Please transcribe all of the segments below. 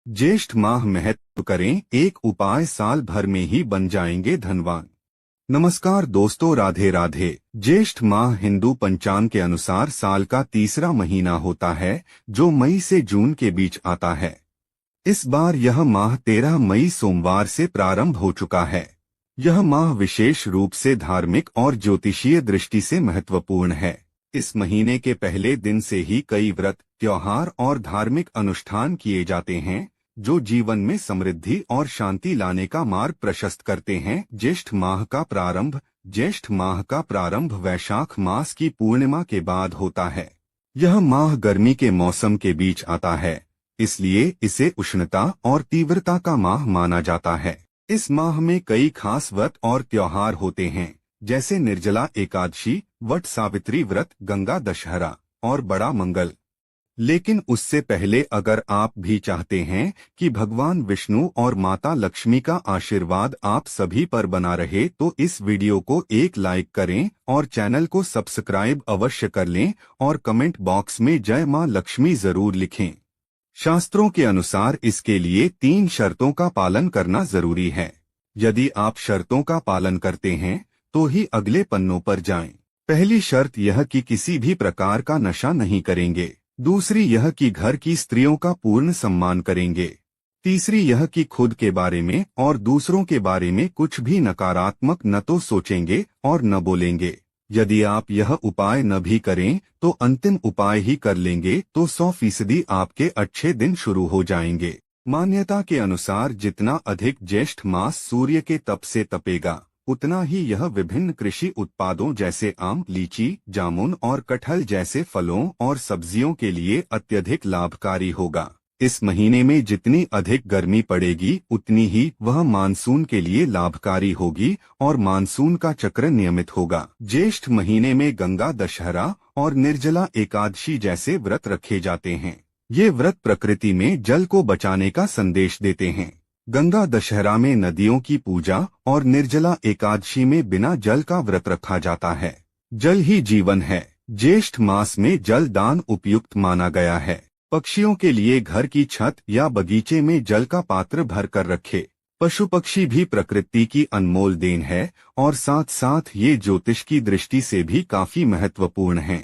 ज्येष्ठ माह महत्व करें, एक उपाय साल भर में ही बन जाएंगे धनवान। नमस्कार दोस्तों, राधे राधे। ज्येष्ठ माह हिंदू पंचांग के अनुसार साल का तीसरा महीना होता है, जो मई से जून के बीच आता है। इस बार यह माह 13 मई सोमवार से प्रारंभ हो चुका है। यह माह विशेष रूप से धार्मिक और ज्योतिषीय दृष्टि से महत्वपूर्ण है। इस महीने के पहले दिन से ही कई व्रत, त्योहार और धार्मिक अनुष्ठान किए जाते हैं, जो जीवन में समृद्धि और शांति लाने का मार्ग प्रशस्त करते हैं। ज्येष्ठ माह का प्रारंभ वैशाख मास की पूर्णिमा के बाद होता है। यह माह गर्मी के मौसम के बीच आता है, इसलिए इसे उष्णता और तीव्रता का माह माना जाता है। इस माह में कई खास व्रत और त्योहार होते हैं, जैसे निर्जला एकादशी, वट सावित्री व्रत, गंगा दशहरा और बड़ा मंगल। लेकिन उससे पहले अगर आप भी चाहते हैं कि भगवान विष्णु और माता लक्ष्मी का आशीर्वाद आप सभी पर बना रहे, तो इस वीडियो को एक लाइक करें और चैनल को सब्सक्राइब अवश्य कर लें और कमेंट बॉक्स में जय मां लक्ष्मी जरूर लिखें। शास्त्रों के अनुसार इसके लिए 3 शर्तों का पालन करना जरूरी है। यदि आप शर्तों का पालन करते हैं तो ही अगले पन्नों पर जाएं। पहली शर्त यह कि किसी भी प्रकार का नशा नहीं करेंगे। दूसरी यह कि घर की स्त्रियों का पूर्ण सम्मान करेंगे। तीसरी यह कि खुद के बारे में और दूसरों के बारे में कुछ भी नकारात्मक न तो सोचेंगे और न बोलेंगे। यदि आप यह उपाय न भी करें तो अंतिम उपाय ही कर लेंगे तो 100% आपके अच्छे दिन शुरू हो जाएंगे। मान्यता के अनुसार जितना अधिक ज्येष्ठ मास सूर्य के तप से तपेगा, उतना ही यह विभिन्न कृषि उत्पादों जैसे आम, लीची, जामुन और कटहल जैसे फलों और सब्जियों के लिए अत्यधिक लाभकारी होगा। इस महीने में जितनी अधिक गर्मी पड़ेगी, उतनी ही वह मानसून के लिए लाभकारी होगी और मानसून का चक्र नियमित होगा। ज्येष्ठ महीने में गंगा दशहरा और निर्जला एकादशी जैसे व्रत रखे जाते हैं। ये व्रत प्रकृति में जल को बचाने का संदेश देते हैं। गंगा दशहरा में नदियों की पूजा और निर्जला एकादशी में बिना जल का व्रत रखा जाता है। जल ही जीवन है। ज्येष्ठ मास में जल दान उपयुक्त माना गया है। पक्षियों के लिए घर की छत या बगीचे में जल का पात्र भर कर रखे। पशु पक्षी भी प्रकृति की अनमोल देन है और साथ साथ ये ज्योतिष की दृष्टि से भी काफी महत्वपूर्ण हैं।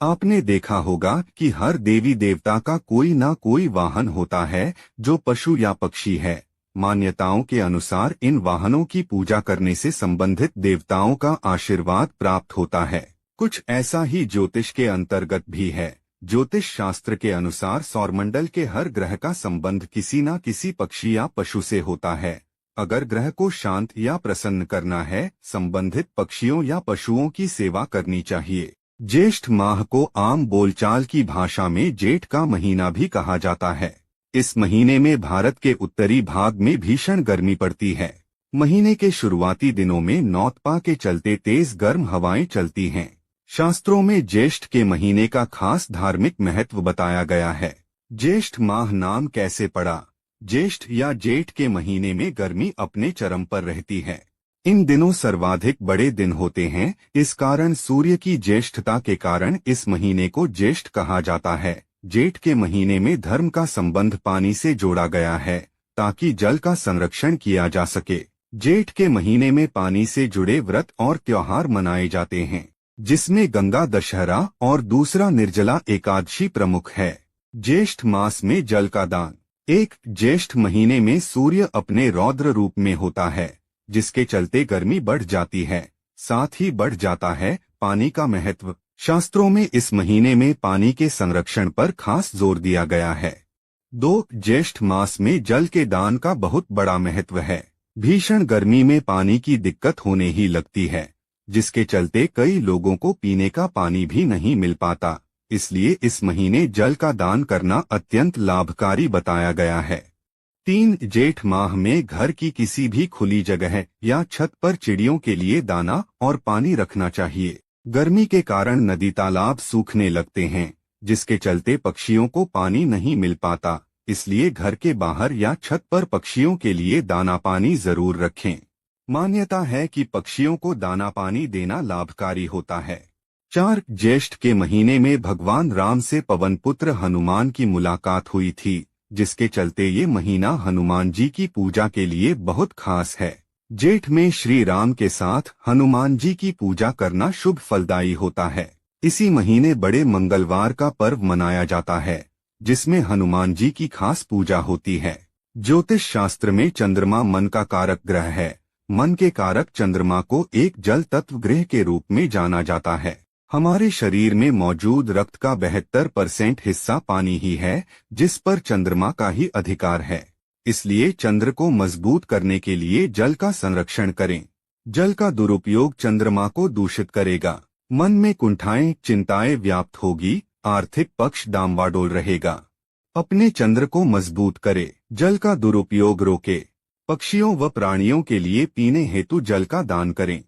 आपने देखा होगा कि हर देवी देवता का कोई ना कोई वाहन होता है जो पशु या पक्षी है। मान्यताओं के अनुसार इन वाहनों की पूजा करने से संबंधित देवताओं का आशीर्वाद प्राप्त होता है। कुछ ऐसा ही ज्योतिष के अंतर्गत भी है। ज्योतिष शास्त्र के अनुसार सौरमंडल के हर ग्रह का संबंध किसी न किसी पक्षी या पशु से होता है। अगर ग्रह को शांत या प्रसन्न करना है, संबंधित पक्षियों या पशुओं की सेवा करनी चाहिए। ज्येष्ठ माह को आम बोलचाल की भाषा में जेठ का महीना भी कहा जाता है। इस महीने में भारत के उत्तरी भाग में भीषण गर्मी पड़ती है। महीने के शुरुआती दिनों में नौतपा के चलते तेज गर्म हवाएं चलती हैं। शास्त्रों में ज्येष्ठ के महीने का खास धार्मिक महत्व बताया गया है। ज्येष्ठ माह नाम कैसे पड़ा? ज्येष्ठ या जेठ के महीने में गर्मी अपने चरम पर रहती है। इन दिनों सर्वाधिक बड़े दिन होते हैं। इस कारण सूर्य की ज्येष्ठता के कारण इस महीने को ज्येष्ठ कहा जाता है। जेठ के महीने में धर्म का संबंध पानी से जोड़ा गया है, ताकि जल का संरक्षण किया जा सके। जेठ के महीने में पानी से जुड़े व्रत और त्योहार मनाए जाते हैं, जिसमें गंगा दशहरा और दूसरा निर्जला एकादशी प्रमुख है। ज्येष्ठ मास में जल का दान। ज्येष्ठ महीने में सूर्य अपने रौद्र रूप में होता है, जिसके चलते गर्मी बढ़ जाती है। साथ ही बढ़ जाता है पानी का महत्व। शास्त्रों में इस महीने में पानी के संरक्षण पर खास जोर दिया गया है। ज्येष्ठ मास में जल के दान का बहुत बड़ा महत्व है। भीषण गर्मी में पानी की दिक्कत होने ही लगती है, जिसके चलते कई लोगों को पीने का पानी भी नहीं मिल पाता। इसलिए इस महीने जल का दान करना अत्यंत लाभकारी बताया गया है। जेठ माह में घर की किसी भी खुली जगह या छत पर चिड़ियों के लिए दाना और पानी रखना चाहिए। गर्मी के कारण नदी तालाब सूखने लगते हैं, जिसके चलते पक्षियों को पानी नहीं मिल पाता। इसलिए घर के बाहर या छत पर पक्षियों के लिए दाना पानी जरूर रखें। मान्यता है कि पक्षियों को दाना पानी देना लाभकारी होता है। ज्येष्ठ के महीने में भगवान राम से पवन पुत्र हनुमान की मुलाकात हुई थी, जिसके चलते ये महीना हनुमान जी की पूजा के लिए बहुत खास है। जेठ में श्री राम के साथ हनुमान जी की पूजा करना शुभ फलदायी होता है। इसी महीने बड़े मंगलवार का पर्व मनाया जाता है, जिसमें हनुमान जी की खास पूजा होती है। ज्योतिष शास्त्र में चंद्रमा मन का कारक ग्रह है। मन के कारक चंद्रमा को एक जल तत्व ग्रह के रूप में जाना जाता है। हमारे शरीर में मौजूद रक्त का 72% हिस्सा पानी ही है, जिस पर चंद्रमा का ही अधिकार है। इसलिए चंद्र को मजबूत करने के लिए जल का संरक्षण करें। जल का दुरुपयोग चंद्रमा को दूषित करेगा। मन में कुंठाएं, चिंताएं व्याप्त होगी, आर्थिक पक्ष डामाडोल रहेगा। अपने चंद्र को मजबूत करे, जल का दुरुपयोग रोके। पक्षियों व प्राणियों के लिए पीने हेतु जल का दान करें।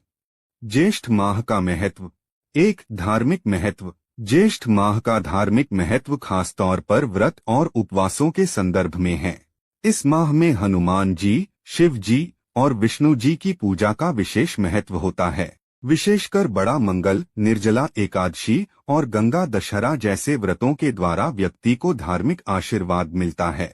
ज्येष्ठ माह का महत्व। एक, धार्मिक महत्व। ज्येष्ठ माह का धार्मिक महत्व खास तौर पर व्रत और उपवासों के संदर्भ में है। इस माह में हनुमान जी, शिव जी और विष्णु जी की पूजा का विशेष महत्व होता है। विशेषकर बड़ा मंगल, निर्जला एकादशी और गंगा दशहरा जैसे व्रतों के द्वारा व्यक्ति को धार्मिक आशीर्वाद मिलता है।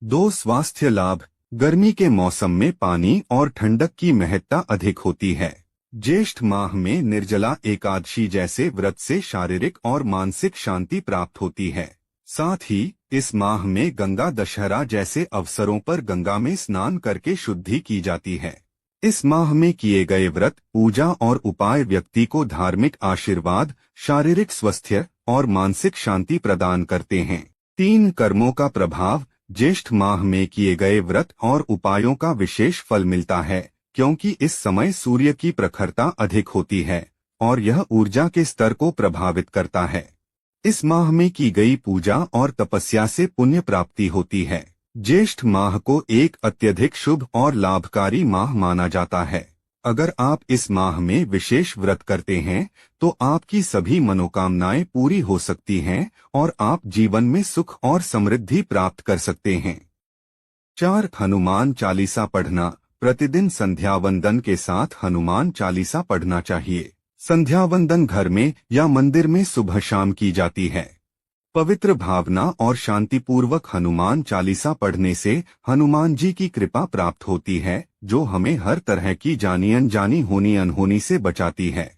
2, स्वास्थ्य लाभ। गर्मी के मौसम में पानी और ठंडक की महत्ता अधिक होती है। ज्येष्ठ माह में निर्जला एकादशी जैसे व्रत से शारीरिक और मानसिक शांति प्राप्त होती है। साथ ही इस माह में गंगा दशहरा जैसे अवसरों पर गंगा में स्नान करके शुद्धि की जाती है। इस माह में किए गए व्रत, पूजा और उपाय व्यक्ति को धार्मिक आशीर्वाद, शारीरिक स्वास्थ्य और मानसिक शांति प्रदान करते हैं। 3, कर्मों का प्रभाव। ज्येष्ठ माह में किए गए व्रत और उपायों का विशेष फल मिलता है, क्योंकि इस समय सूर्य की प्रखरता अधिक होती है और यह ऊर्जा के स्तर को प्रभावित करता है। इस माह में की गई पूजा और तपस्या से पुण्य प्राप्ति होती है। ज्येष्ठ माह को एक अत्यधिक शुभ और लाभकारी माह माना जाता है। अगर आप इस माह में विशेष व्रत करते हैं तो आपकी सभी मनोकामनाएं पूरी हो सकती हैं और आप जीवन में सुख और समृद्धि प्राप्त कर सकते हैं। 4, हनुमान चालीसा पढ़ना। प्रतिदिन संध्या वंदन के साथ हनुमान चालीसा पढ़ना चाहिए। संध्या वंदन घर में या मंदिर में सुबह शाम की जाती है। पवित्र भावना और शांतिपूर्वक हनुमान चालीसा पढ़ने से हनुमान जी की कृपा प्राप्त होती है, जो हमें हर तरह की जानी अनजानी होनी अनहोनी से बचाती है।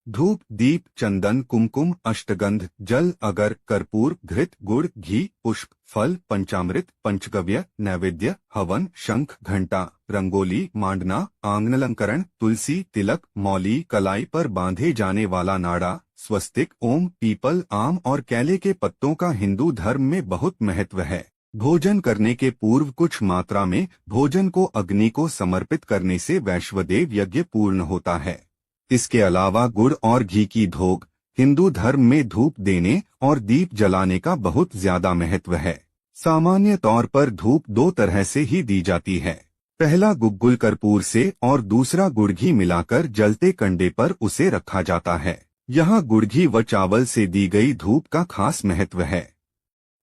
धूप, दीप, चंदन, कुमकुम, अष्टगंध, जल, अगर, कर्पूर, घृत, गुड़, घी, पुष्प, फल, पंचामृत, पंचगव्य, नैवेद्य, हवन, शंख, घंटा, रंगोली, मांडना, आंगनलंकरण, तुलसी, तिलक, मौली, कलाई पर बांधे जाने वाला नाड़ा, स्वस्तिक, ओम, पीपल, आम और केले के पत्तों का हिंदू धर्म में बहुत महत्व है। भोजन करने के पूर्व कुछ मात्रा में भोजन को अग्नि को समर्पित करने से वैश्वदेव यज्ञ पूर्ण होता है। इसके अलावा गुड़ और घी की भोग। हिंदू धर्म में धूप देने और दीप जलाने का बहुत ज्यादा महत्व है। सामान्य तौर पर धूप 2 तरह से ही दी जाती है। पहला गुग्गुल कर्पूर से और दूसरा गुड़ घी मिलाकर जलते कंडे पर उसे रखा जाता है। यहाँ गुड़ घी व चावल से दी गई धूप का खास महत्व है।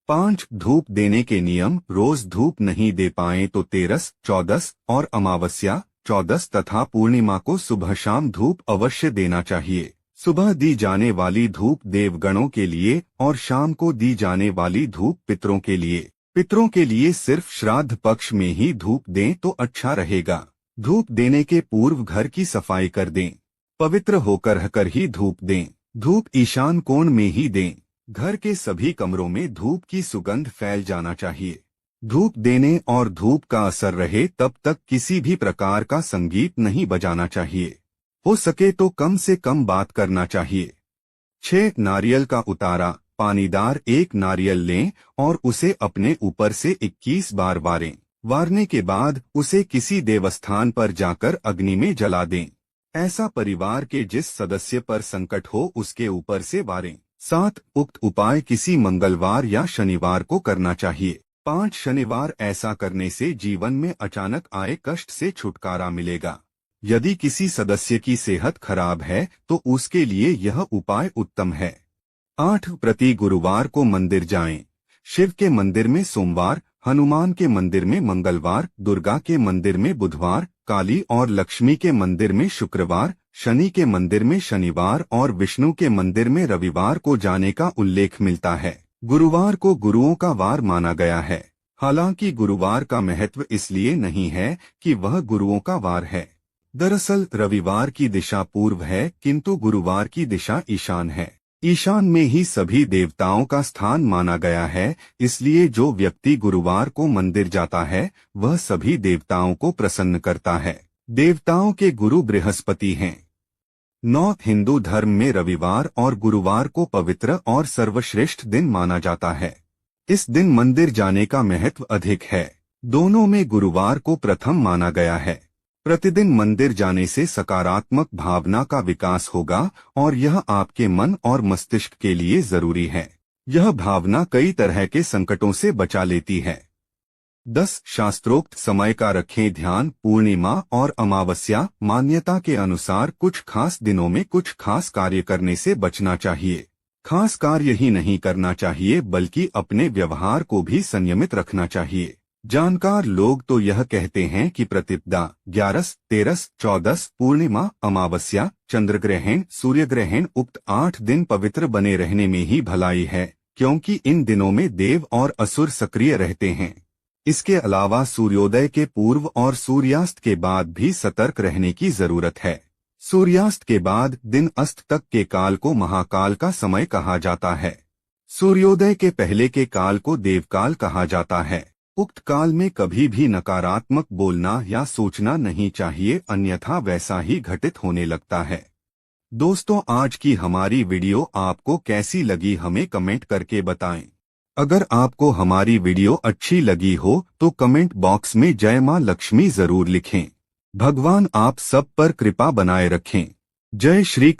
5, धूप देने के नियम। रोज धूप नहीं दे पाए तो तेरस, चौदस और अमावस्या, चौदस तथा पूर्णिमा को सुबह शाम धूप अवश्य देना चाहिए। सुबह दी जाने वाली धूप देवगणों के लिए और शाम को दी जाने वाली धूप पितरों के लिए। पितरों के लिए सिर्फ श्राद्ध पक्ष में ही धूप दें तो अच्छा रहेगा। धूप देने के पूर्व घर की सफाई कर दें। पवित्र होकर ही धूप दें। धूप ईशान कोण में ही दें। घर के सभी कमरों में धूप की सुगंध फैल जाना चाहिए। धूप देने और धूप का असर रहे तब तक किसी भी प्रकार का संगीत नहीं बजाना चाहिए। हो सके तो कम से कम बात करना चाहिए। 6, नारियल का उतारा। पानीदार एक नारियल लें और उसे अपने ऊपर से 21 बार वारें। वारने के बाद उसे किसी देवस्थान पर जाकर अग्नि में जला दें। ऐसा परिवार के जिस सदस्य पर संकट हो उसके ऊपर से वारें। 7, उक्त उपाय किसी मंगलवार या शनिवार को करना चाहिए। 5 शनिवार ऐसा करने से जीवन में अचानक आए कष्ट से छुटकारा मिलेगा। यदि किसी सदस्य की सेहत खराब है तो उसके लिए यह उपाय उत्तम है। 8, प्रति गुरुवार को मंदिर जाएं। शिव के मंदिर में सोमवार, हनुमान के मंदिर में मंगलवार, दुर्गा के मंदिर में बुधवार, काली और लक्ष्मी के मंदिर में शुक्रवार, शनि के मंदिर में शनिवार और विष्णु के मंदिर में रविवार को जाने का उल्लेख मिलता है। गुरुवार को गुरुओं का वार माना गया है। हालांकि गुरुवार का महत्व इसलिए नहीं है कि वह गुरुओं का वार है। दरअसल रविवार की दिशा पूर्व है, किंतु गुरुवार की दिशा ईशान है। ईशान में ही सभी देवताओं का स्थान माना गया है, इसलिए जो व्यक्ति गुरुवार को मंदिर जाता है वह सभी देवताओं को प्रसन्न करता है। देवताओं के गुरु बृहस्पति हैं। नॉर्थ हिंदू धर्म में रविवार और गुरुवार को पवित्र और सर्वश्रेष्ठ दिन माना जाता है। इस दिन मंदिर जाने का महत्व अधिक है। दोनों में गुरुवार को प्रथम माना गया है। प्रतिदिन मंदिर जाने से सकारात्मक भावना का विकास होगा और यह आपके मन और मस्तिष्क के लिए जरूरी है। यह भावना कई तरह के संकटों से बचा लेती है। 10 शास्त्रोक्त समय का रखें ध्यान। पूर्णिमा और अमावस्या। मान्यता के अनुसार कुछ खास दिनों में कुछ खास कार्य करने से बचना चाहिए। खास कार्य ही नहीं करना चाहिए बल्कि अपने व्यवहार को भी संयमित रखना चाहिए। जानकार लोग तो यह कहते हैं कि प्रतिपदा, 11, 13, 14, पूर्णिमा, अमावस्या, चंद्रग्रहण, सूर्यग्रहण उक्त 8 दिन पवित्र बने रहने में ही भलाई है, क्योंकि इन दिनों में देव और असुर सक्रिय रहते हैं। इसके अलावा सूर्योदय के पूर्व और सूर्यास्त के बाद भी सतर्क रहने की जरूरत है। सूर्यास्त के बाद दिन अस्त तक के काल को महाकाल का समय कहा जाता है। सूर्योदय के पहले के काल को देवकाल कहा जाता है। उक्त काल में कभी भी नकारात्मक बोलना या सोचना नहीं चाहिए, अन्यथा वैसा ही घटित होने लगता है। दोस्तों, आज की हमारी वीडियो आपको कैसी लगी हमें कमेंट करके बताएं। अगर आपको हमारी वीडियो अच्छी लगी हो तो कमेंट बॉक्स में जय मां लक्ष्मी जरूर लिखें। भगवान आप सब पर कृपा बनाए रखें। जय श्री